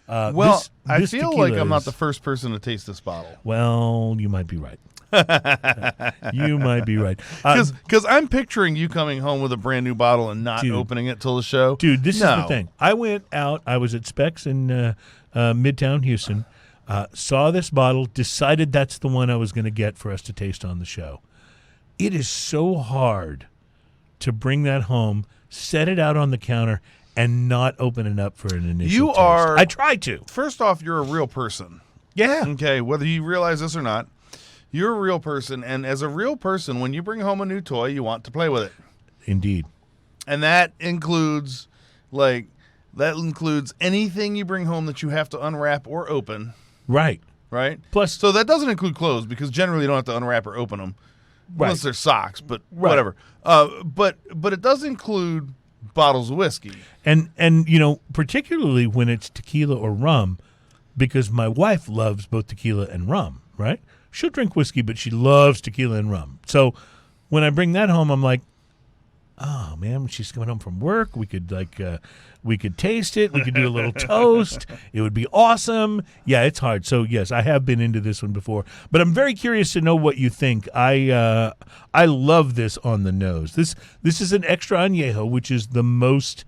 I feel like I'm not is- the first person to taste this bottle. Well, you might be right. You might be right. Because I'm picturing you coming home with a brand new bottle and not opening it till the show. Dude, this is the thing. I went out. I was at Specs in Midtown Houston, saw this bottle, decided that's the one I was going to get for us to taste on the show. It is so hard to bring that home, set it out on the counter, and not open it up for an initial taste. I try to. First off, you're a real person. Yeah. Okay, whether you realize this or not, you're a real person. And as a real person, when you bring home a new toy, you want to play with it. Indeed. And that includes, anything you bring home that you have to unwrap or open. Right. Right? Plus, so that doesn't include clothes because generally you don't have to unwrap or open them. Right. Unless they're socks, but whatever. But it does include bottles of whiskey. And particularly when it's tequila or rum, because my wife loves both tequila and rum, right? She'll drink whiskey, but she loves tequila and rum. So when I bring that home, I'm like, oh man, when she's coming home from work, we could taste it. We could do a little toast. It would be awesome. Yeah, it's hard. So yes, I have been into this one before, but I'm very curious to know what you think. I love this on the nose. This is an extra añejo, which is the most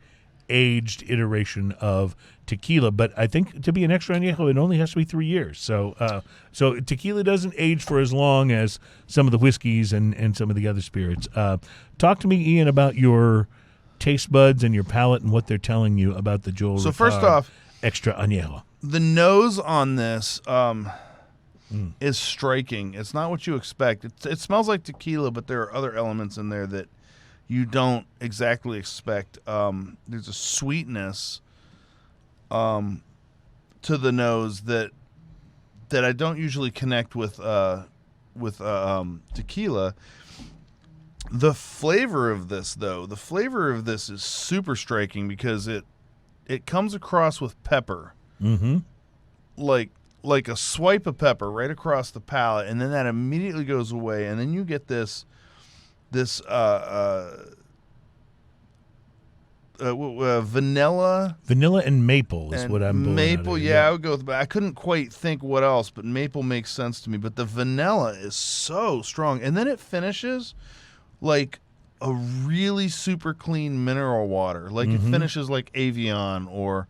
aged iteration of tequila, but I think to be an extra añejo, it only has to be 3 years. So tequila doesn't age for as long as some of the whiskeys and some of the other spirits. Talk to me, Ian, about your taste buds and your palate and what they're telling you about the Joel So Ricard first off, extra añejo. The nose on this is striking. It's not what you expect. It smells like tequila, but there are other elements in there that you don't exactly expect. There's a sweetness to the nose that I don't usually connect with tequila. The flavor of this, though, is super striking because it comes across with pepper, like a swipe of pepper right across the palate, and then that immediately goes away, and then you get this vanilla and maple is what I'm maple. Out of, yeah, I would go with. I couldn't quite think what else, but maple makes sense to me. But the vanilla is so strong, and then it finishes like a really super clean mineral water. Like it finishes like Avion or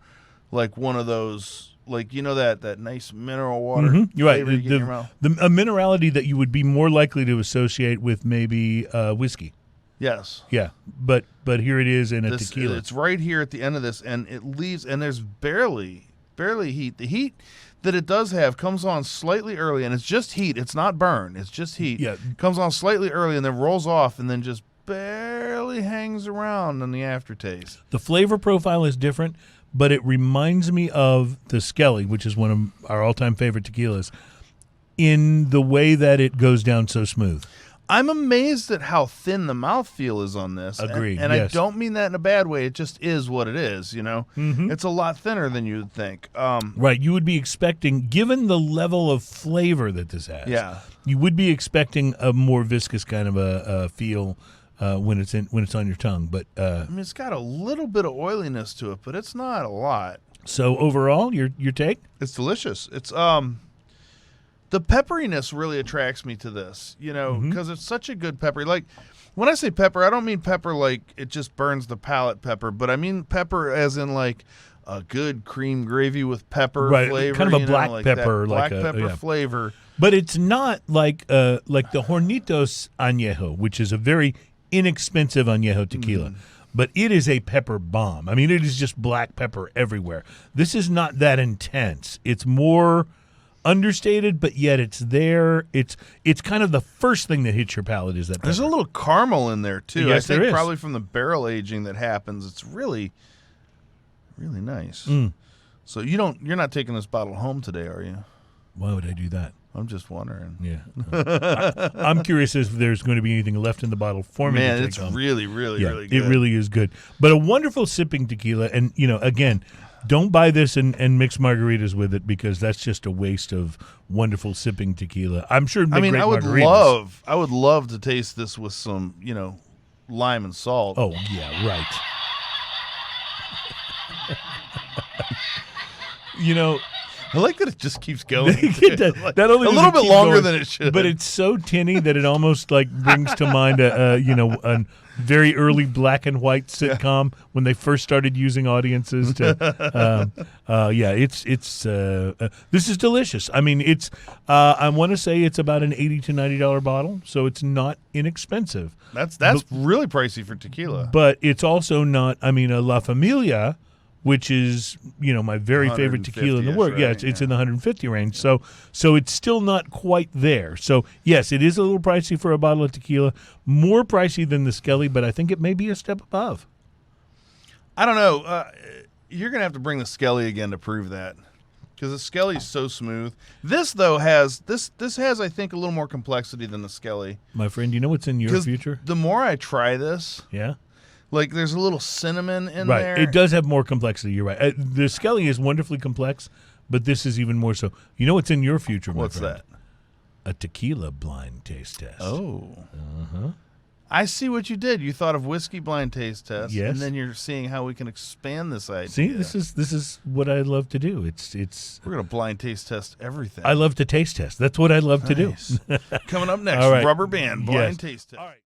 like one of those, like that nice mineral water. You're right. You get in your mouth. A minerality that you would be more likely to associate with maybe whiskey. Yes. Yeah, but here it is in a tequila. It's right here at the end of this, and it leaves, and there's barely heat. The heat that it does have comes on slightly early, and it's just heat. It's not burn. It's just heat. Yeah. Comes on slightly early, and then rolls off, and then just barely hangs around in the aftertaste. The flavor profile is different, but it reminds me of the Skelly, which is one of our all-time favorite tequilas, in the way that it goes down so smooth. I'm amazed at how thin the mouthfeel is on this. Agreed. And yes. I don't mean that in a bad way. It just is what it is, It's a lot thinner than you'd think. Right. You would be expecting, given the level of flavor that this has, you would be expecting a more viscous kind of a feel when it's on your tongue. But it's got a little bit of oiliness to it, but it's not a lot. So overall, your take? It's delicious. It's the pepperiness really attracts me to this, because it's such a good pepper. Like, when I say pepper, I don't mean pepper like it just burns the palate pepper, but I mean pepper as in like a good cream gravy with pepper flavor. Kind of a black pepper. Black pepper flavor. But it's not like the Hornitos Añejo, which is a very inexpensive Añejo tequila. But it is a pepper bomb. I mean, it is just black pepper everywhere. This is not that intense. It's more understated, but yet it's there. It's kind of the first thing that hits your palate is that pepper. There's a little caramel in there too. Yes, I think there is. Probably from the barrel aging that happens. It's really, really nice. So you're not taking this bottle home today, are you? Why would I do that? I'm just wondering. Yeah, I'm curious if there's going to be anything left in the bottle for me. Man, to it's take home. really, really, really good. It really is good. But a wonderful sipping tequila, and again, don't buy this and mix margaritas with it because that's just a waste of wonderful sipping tequila. I'm sure. I mean, I would margaritas. love to taste this with some, lime and salt. Oh yeah, right. You know, I like that it just keeps going. Not only a does little it bit keep longer going, than it should. but it's so tinny that it almost like brings to mind a very early black and white sitcom when they first started using audiences to. This is delicious. I mean, it's. I want to say it's about an $80 to $90 bottle, so it's not inexpensive. That's really pricey for tequila. But it's also not. I mean, a La Familia, which is my very favorite tequila in the world. Right? Yeah, it's in the 150 range. So it's still not quite there. So yes, it is a little pricey for a bottle of tequila, more pricey than the Skelly, but I think it may be a step above. I don't know. You're gonna have to bring the Skelly again to prove that, because the Skelly is so smooth. This though has I think a little more complexity than the Skelly. My friend, you know what's in your future? The more I try this, yeah. Like, there's a little cinnamon in there. Right. It does have more complexity. You're right. The Skelly is wonderfully complex, but this is even more so. You know what's in your future, my friend? What's that? A tequila blind taste test. Oh. Uh-huh. I see what you did. You thought of whiskey blind taste test, yes. And then you're seeing how we can expand this idea. See, this is what I love to do. We're going to blind taste test everything. I love to taste test. That's what I love to do. Coming up next, All right. Rubber Band blind taste test. All right.